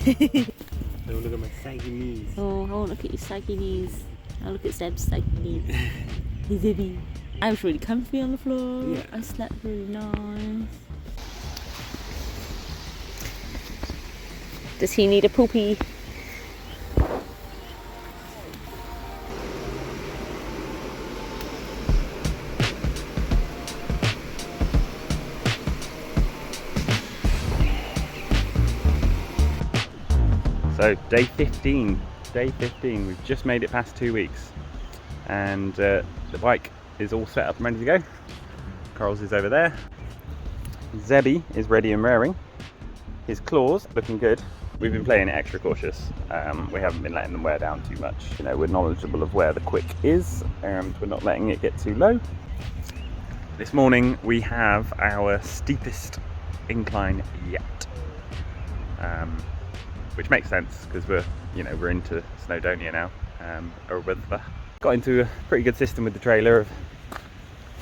Don't look at my saggy knees. Oh, I won't look at your saggy knees. I'll look at Zeb's saggy knees. Hey Zebby. I was really comfy on the floor. Yeah. I slept really nice. Does he need a poopy? So day 15, we've just made it past 2 weeks, and the bike is all set up and ready to go. Corals is over there. Zebby is ready and raring. His claws looking good. We've been playing it extra cautious. We haven't been letting them wear down too much. You know, we're knowledgeable of where the quick is, and we're not letting it get too low. This morning we have our steepest incline yet. Which makes sense because we're into Snowdonia now, or Ruther. Got into a pretty good system with the trailer.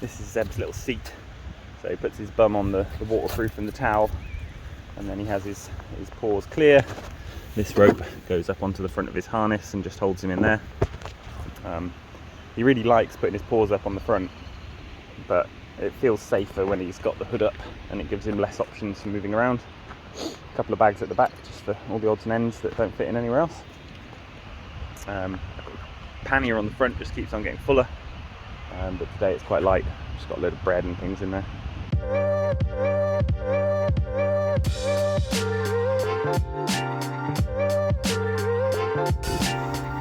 This is Zeb's little seat, so he puts his bum on the waterproof and the towel, and then he has his paws clear. This rope goes up onto the front of his harness and just holds him in there. He really likes putting his paws up on the front, but it feels safer when he's got the hood up, and it gives him less options for moving around. A couple of bags at the back just for all the odds and ends that don't fit in anywhere else. Pannier on the front just keeps on getting fuller, but today it's quite light. Just got a load of bread and things in there.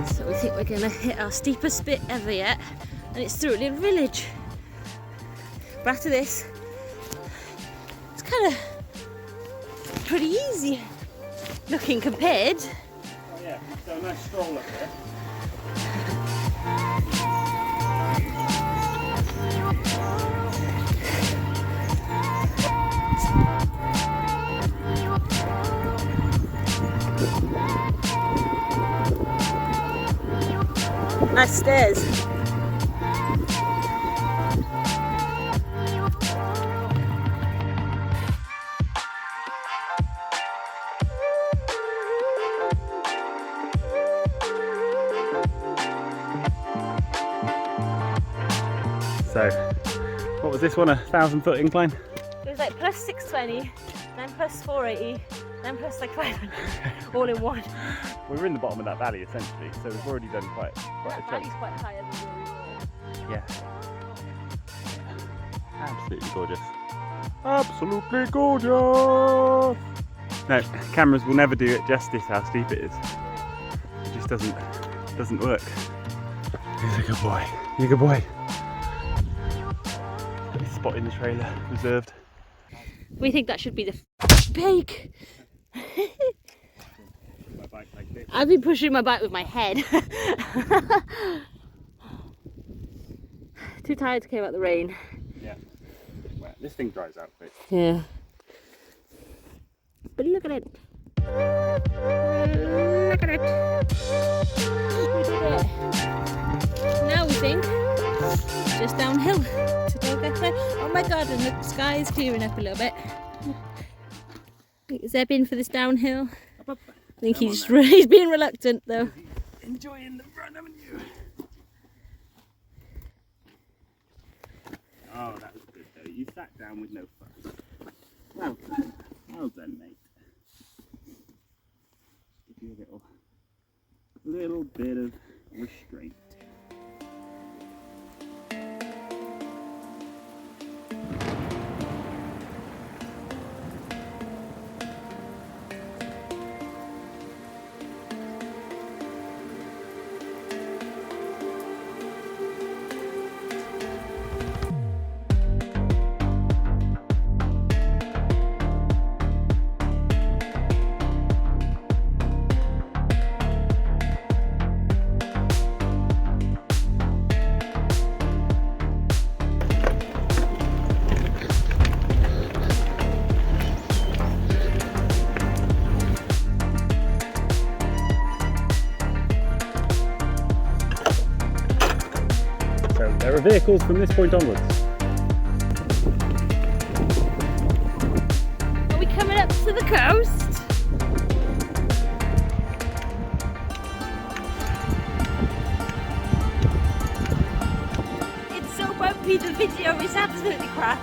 So we think we're going to hit our steepest bit ever yet, and it's through a little village. But after this, it's kind of pretty easy looking compared. Oh yeah, so a nice stroll up there. Nice stairs. So, what was this one, a 1,000-foot incline? It was like plus 620, then plus 480, then plus like 500, all in one. We were in the bottom of that valley essentially, so we've already done quite That a chunk. valley's quite higher than where we were. Yeah. Absolutely gorgeous. Absolutely gorgeous! No, cameras will never do it justice how steep it is. It just doesn't work. He's a good boy. You're a good boy. Got his spot in the trailer reserved. We think that should be the bake. My bike like this. I've been pushing my bike with my head. Too tired to care about the rain. Yeah. Well, this thing dries out quick. Yeah. But look at it. Look at it. We did it. Now we think just downhill to go back there. Oh my god, and the sky is clearing up a little bit. Zeb in for this downhill. I think he's being reluctant though. Enjoying the run, haven't you? Oh, that was good though. You sat down with no fuss. Well done. Well done, mate. Give you a little bit of restraint. There are vehicles from this point onwards. Are we coming up to the coast? the video is absolutely crap.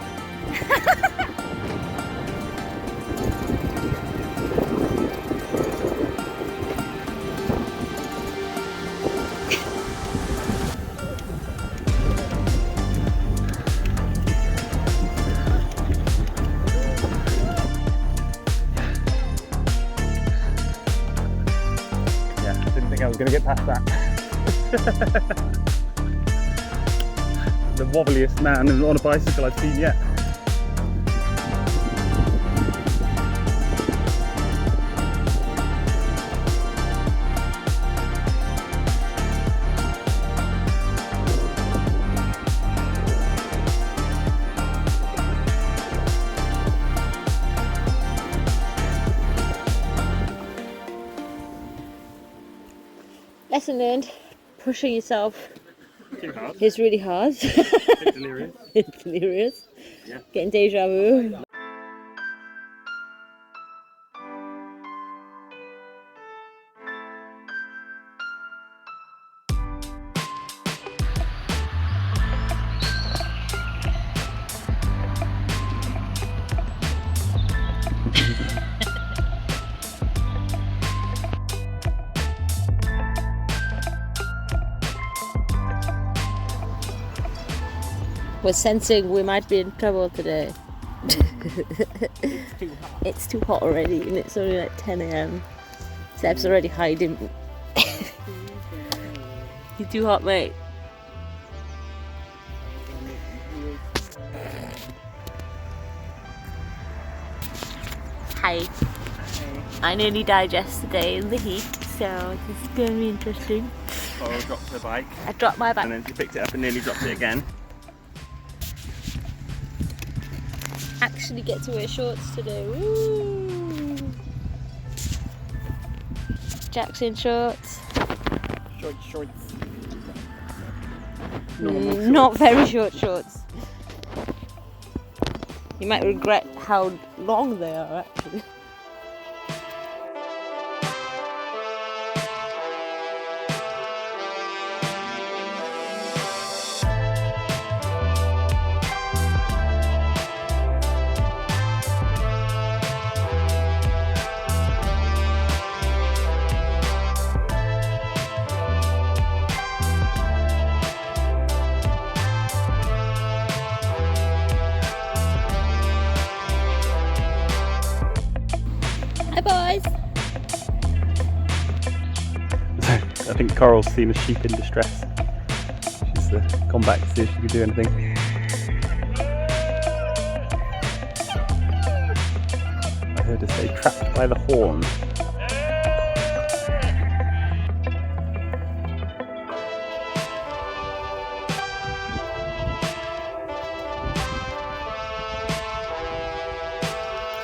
I was going to get past that. The wobbliest man on a bicycle I've seen yet. Lesson learned, pushing yourself Too hard. is really hard. It's delirious. It's delirious. Yeah. Getting deja vu. We're sensing we might be in trouble today. It's too hot already, and it's only like 10 AM. Seb's already hiding. You're too hot, mate. Hi. I nearly died yesterday in the heat, so this is going to be interesting. Coral dropped her bike. I dropped my bike. And then she picked it up and nearly dropped it again. Actually get to wear shorts today. Woo! Jackson shorts. Shorts. Not very short shorts. You might regret how long they are actually. Boys. I think Coral's seen a sheep in distress. She's gone back to see if she could do anything. I heard her say trapped by the horn.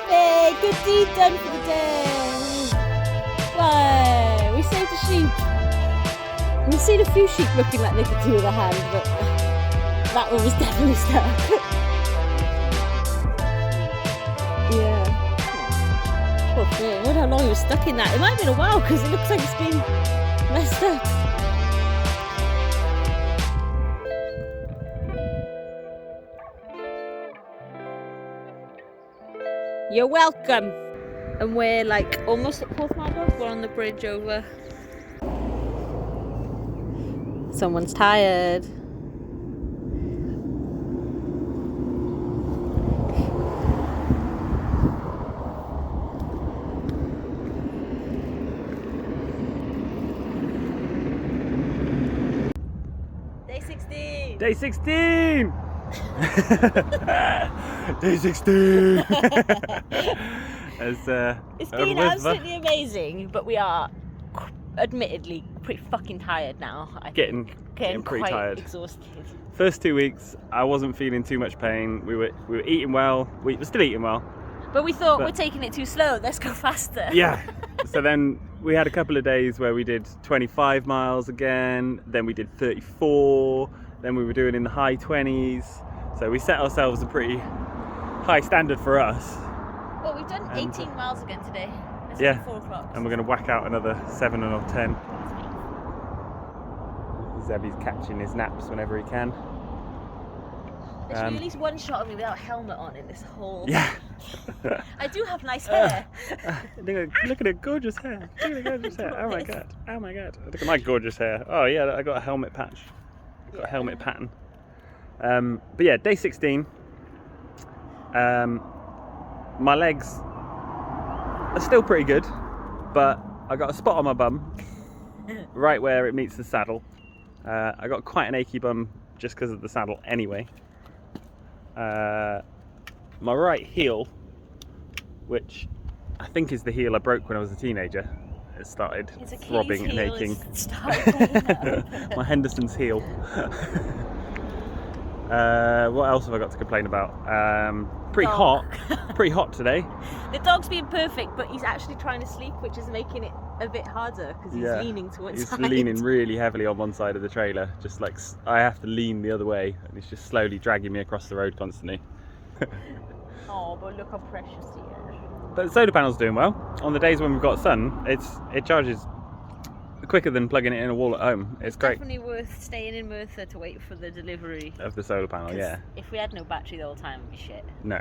Hey, good deed done for the day. Why? We saved a sheep. We've seen a few sheep looking like they could do with a hand, but that one was definitely stuck. Yeah. Poor thing. I wonder how long he was stuck in that. It might have been a while because it looks like it's been messed up. You're welcome. And we're like almost at Porthmadog. We're on the bridge over. Someone's tired. Day 16. Day 16! Day 16! It's been absolutely amazing, but we are admittedly pretty fucking tired now. Getting pretty quite tired. Exhausted. First 2 weeks, I wasn't feeling too much pain. We were eating well. We were still eating well. But we thought we're taking it too slow. Let's go faster. Yeah. So then we had a couple of days where we did 25 miles again. Then we did 34. Then we were doing in the high 20s. So we set ourselves a pretty high standard for us. Well, we've done 18 miles again today. It's Yeah. 4 o'clock. And we're going to whack out another 7 or 10. Zebby's catching his naps whenever he can. There should be at least one shot of me without a helmet on in this whole... Yeah. I do have nice hair. Look at her gorgeous hair. Look at her gorgeous hair. Oh my god. Oh my god. Look at my gorgeous hair. Oh yeah, I got a helmet patch. Got a helmet pattern. But yeah, day 16. My legs are still pretty good, but I got a spot on my bum, right where it meets the saddle. I got quite an achy bum just because of the saddle anyway. My right heel, which I think is the heel I broke when I was a teenager, it started throbbing and aching. My Henderson's heel. What else have I got to complain about? Pretty hot today. The dog's being perfect, but he's actually trying to sleep, which is making it a bit harder because he's leaning to one side. He's leaning really heavily on one side of the trailer, just like I have to lean the other way, and he's just slowly dragging me across the road constantly. Oh, but look how precious he is. But the solar panel's doing well. On the days when we've got sun, it charges quicker than plugging it in a wall at home. It's great. Definitely worth staying in Merthyr to wait for the delivery of the solar panel. Yeah. If we had no battery the whole time, it'd be shit. No.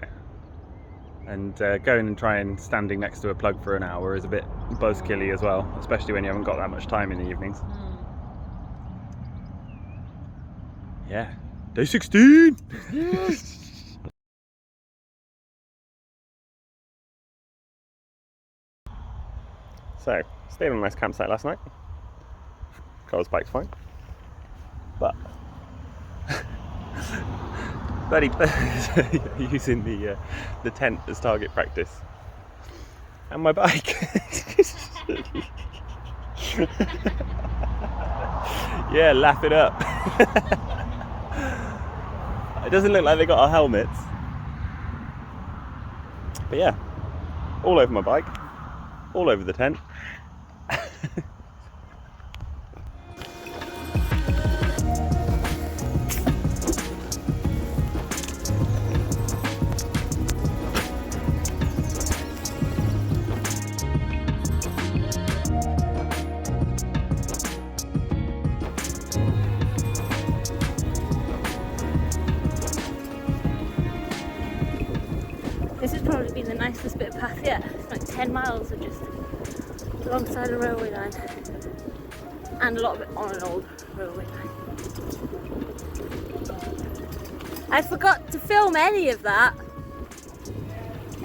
And going and trying standing next to a plug for an hour is a bit buzzkilly as well, especially when you haven't got that much time in the evenings. Yeah. Day 16! So, stayed on a nice campsite last night. Carl's bike's fine. But Buddy using the tent as target practice. And my bike. Yeah, laugh it up. It doesn't look like they got our helmets. But yeah, all over my bike, all over the tent. This has probably been the nicest bit of path yet. It's like 10 miles of just alongside a railway line. And a lot of it on an old railway line. I forgot to film any of that.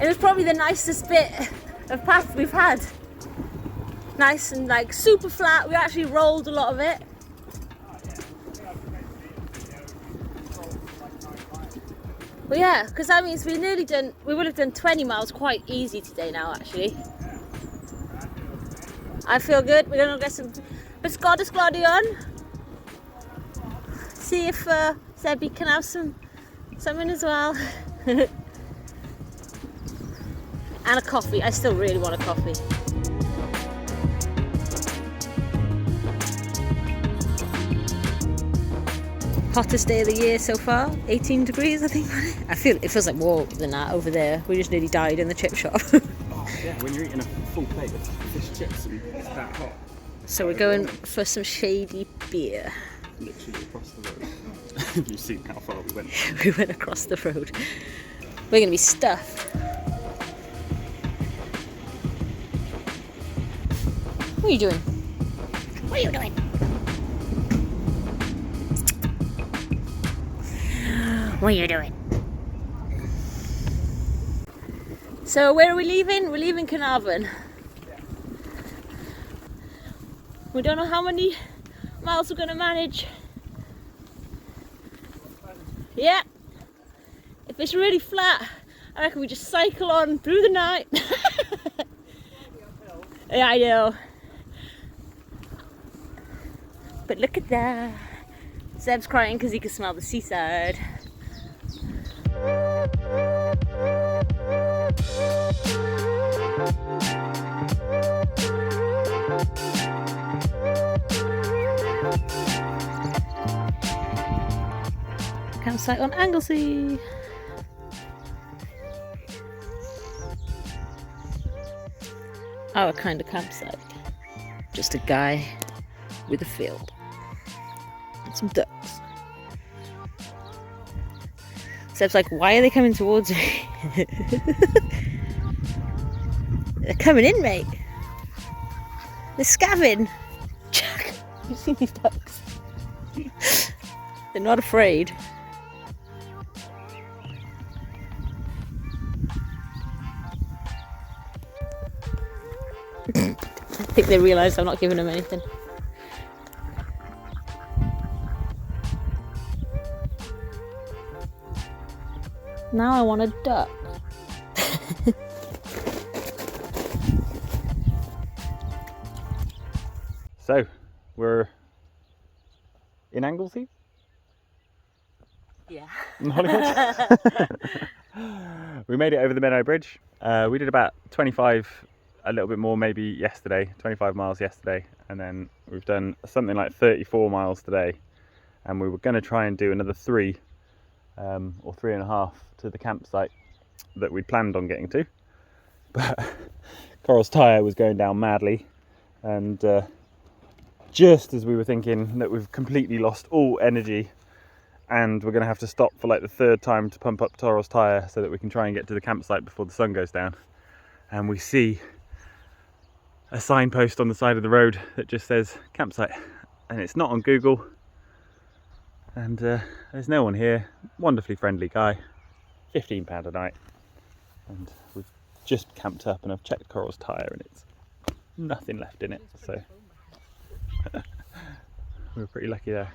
It was probably the nicest bit of path we've had. Nice and like super flat. We actually rolled a lot of it. Well, yeah, because that means we would have done 20 miles quite easy today now, actually. I feel good. We're going to get some biscotti on. See if Zebby can have something as well. And a coffee. I still really want a coffee. Hottest day of the year so far, 18 degrees I think. It feels like more than that over there. We just nearly died in the chip shop. Oh yeah, when you're eating a full plate of fish chips and it's that hot. So we're going for some shady beer. Literally across the road. You've seen how far we went. We went across the road. We're going to be stuffed. What are you doing? What are you doing? What are you doing? So where are we leaving? We're leaving Carnarvon. We don't know how many miles we're going to manage. Yeah. If it's really flat, I reckon we just cycle on through the night. Yeah, I know. But look at that. Zeb's crying because he can smell the seaside. Campsite on Anglesey. Our kind of campsite. Just a guy with a field and some ducks. Seb's like, why are they coming towards me? They're coming in, mate. They're scavenging. Jack, you seen these ducks? They're not afraid. I think they realise I'm not giving them anything. Now I want a duck. So, we're in Anglesey? Yeah. In Holyhead? We made it over the Meadow Bridge. We did about 25, a little bit more maybe yesterday, 25 miles yesterday, and then we've done something like 34 miles today, and we were going to try and do another 3 or 3.5 to the campsite that we'd planned on getting to, but Coral's tyre was going down madly, and just as we were thinking that we've completely lost all energy and we're going to have to stop for like the 3rd time to pump up Coral's tyre so that we can try and get to the campsite before the sun goes down, and we see a signpost on the side of the road that just says campsite, and it's not on Google, and there's no one here. Wonderfully friendly guy, £15 a night, and we've just camped up and I've checked Coral's tyre and it's nothing left in it, so we were pretty lucky there.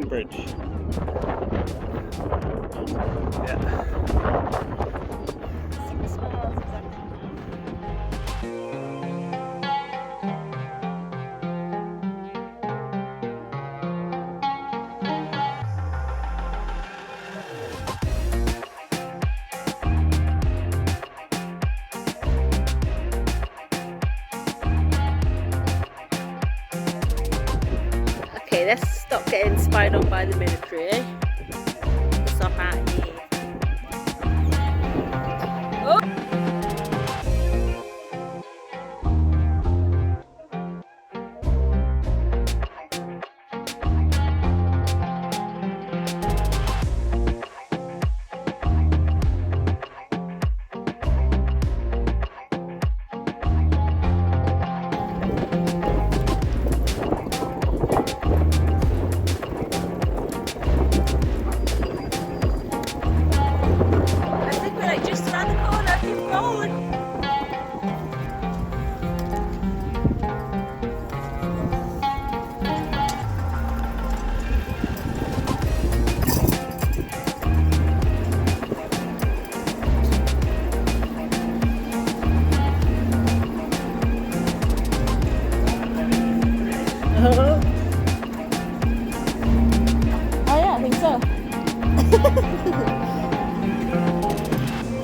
Bridge. Yeah. Okay, let's stop getting spied on by the military, eh? Let's stop out here. Oh!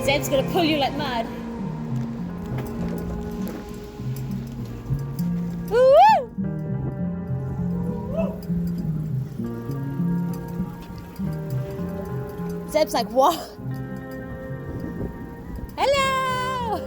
Zeb's gonna pull you like mad. Woo-woo! Zeb's like, what? Hello!